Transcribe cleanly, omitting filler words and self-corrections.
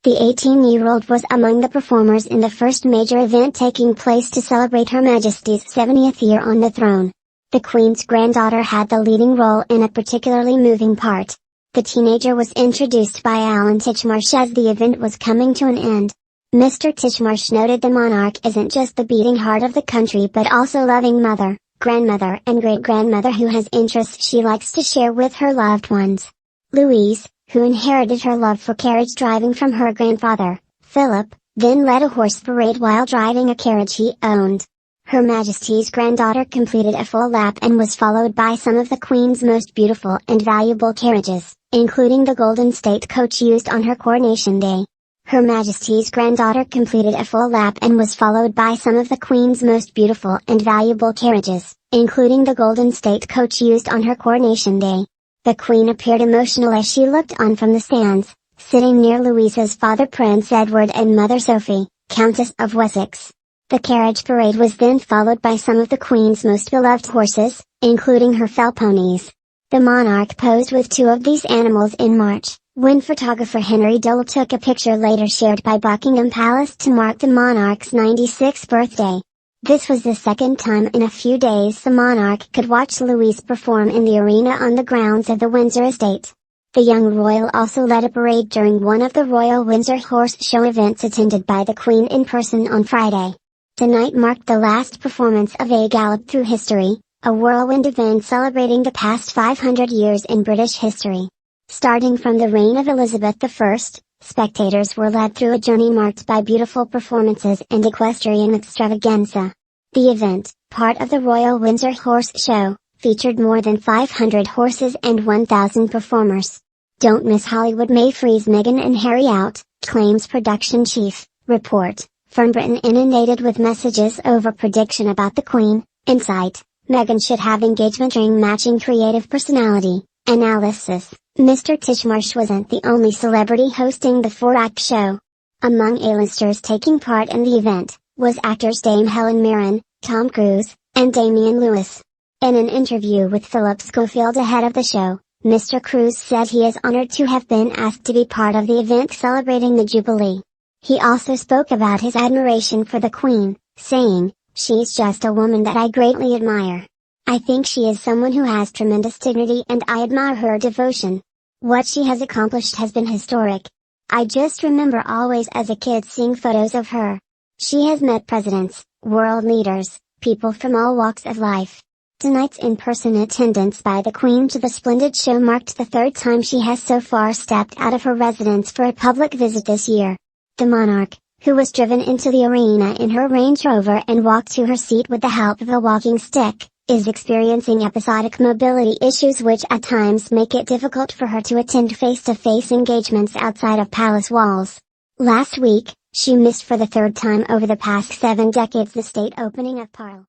The 18-year-old was among the performers in the first major event taking place to celebrate Her Majesty's 70th year on the throne. The Queen's granddaughter had the leading role in a particularly moving part. The teenager was introduced by Alan Titchmarsh as the event was coming to an end. Mr. Titchmarsh noted the monarch isn't just the beating heart of the country but also loving mother, grandmother and great-grandmother who has interests she likes to share with her loved ones. Louise, who inherited her love for carriage driving from her grandfather, Philip, then led a horse parade while driving a carriage he owned. Her Majesty's granddaughter completed a full lap and was followed by some of the Queen's most beautiful and valuable carriages, including the golden state coach used on her coronation day. Her Majesty's granddaughter completed a full lap and was followed by some of the Queen's most beautiful and valuable carriages, including the golden state coach used on her coronation day. The Queen appeared emotional as she looked on from the stands, sitting near Louise's father Prince Edward and mother Sophie, Countess of Wessex. The carriage parade was then followed by some of the Queen's most beloved horses, including her fell ponies. The monarch posed with two of these animals in March, when photographer Henry Dole took a picture later shared by Buckingham Palace to mark the monarch's 96th birthday. This was the second time in a few days the monarch could watch Louise perform in the arena on the grounds of the Windsor estate. The young royal also led a parade during one of the Royal Windsor Horse Show events attended by the Queen in person on Friday. Tonight marked the last performance of A Gallop Through History, a whirlwind event celebrating the past 500 years in British history. Starting from the reign of Elizabeth I, spectators were led through a journey marked by beautiful performances and equestrian extravaganza. The event, part of the Royal Windsor Horse Show, featured more than 500 horses and 1,000 performers. Don't miss Hollywood May freeze Meghan and Harry out, claims production chief. Report, from Britain inundated with messages over prediction about the Queen. Insight, Meghan should have engagement ring matching creative personality. Analysis, Mr. Titchmarsh wasn't the only celebrity hosting the 4-act show. Among A-listers taking part in the event, was actors Dame Helen Mirren, Tom Cruise, and Damian Lewis. In an interview with Philip Schofield ahead of the show, Mr. Cruise said he is honored to have been asked to be part of the event celebrating the Jubilee. He also spoke about his admiration for the Queen, saying, "She's just a woman that I greatly admire. I think she is someone who has tremendous dignity and I admire her devotion. What she has accomplished has been historic. I just remember always as a kid seeing photos of her. She has met presidents, world leaders, people from all walks of life." Tonight's in-person attendance by the Queen to the splendid show marked the third time she has so far stepped out of her residence for a public visit this year. The monarch, who was driven into the arena in her Range Rover and walked to her seat with the help of a walking stick, is experiencing episodic mobility issues which at times make it difficult for her to attend face-to-face engagements outside of palace walls. Last week, she missed for the third time over the past 7 decades the state opening of Parl.